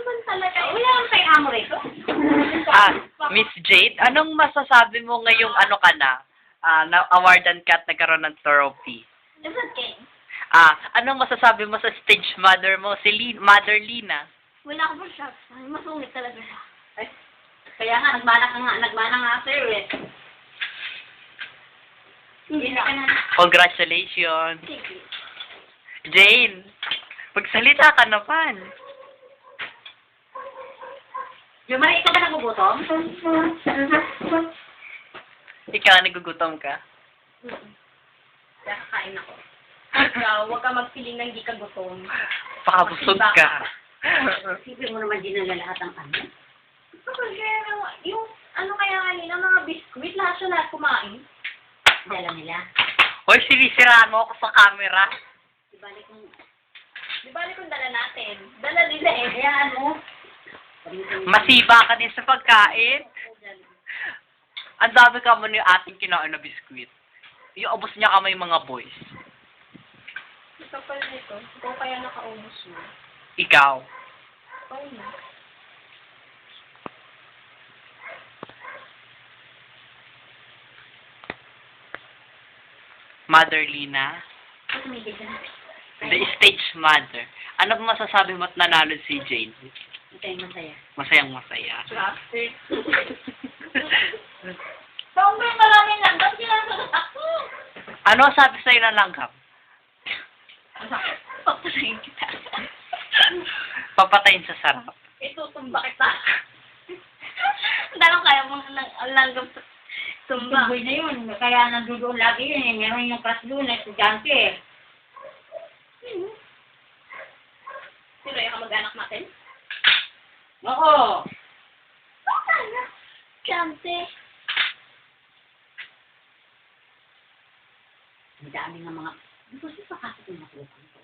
naman talaga. Wala naman tayong amo rito. Miss Jade, anong masasabi mo ngayong ano ka na? Na-awardan ka at nagkaroon ng trophy. It's okay. Anong masasabi mo sa stage mother mo, si Mother Lina? Wala ko pa siya. Masungit talaga siya. Ay, kaya nga, nagmana nga sa'yo eh. Hindi ka na. Congratulations. Sige. Jane, magsalita ka naman. Yung mali, ikaw ba nagugutom? Ikaw, nagugutom ka? Kaya kakain ako. Ikaw, huwag ka magpiling ng di ka gutom. Pakabusog ka. Sipin mo naman dinala lahat ng ano. Yung ano kaya kanina, mga biskuit, lahat kumain. Dala nila. Hoy, sinisiraan mo ako sa camera. Di ba kung dala natin? Dala nila eh. Kaya ano? Masiba ka din sa pagkain. Ang dami ka mo ni ating kinain na biskuit. Iubos niya kamay mga boys. Ito pala nito. Ikaw kaya nakaubos mo. Ikaw. Ikaw na. Mother Lina. The stage mother. Ano ba masasabi mo at nanalo si Jane? Masaya. Masayang masaya. Plastic. Sobrang maraming langgam sinasagot ako. Ano sabi sa'yo ng langgam? Papatayin kita. Papatayin sa sarap. Itutumba kita. Dalang kaya mo langgam tumba. Tumboy na yun. Kaya nandoon lagi yun eh. Meron yung class doon na estudyante eh. Sino yung kamag-anak natin? Oo. Chante. Ang dami ng mga... Hindi ko siya pakasok yung matulog ko.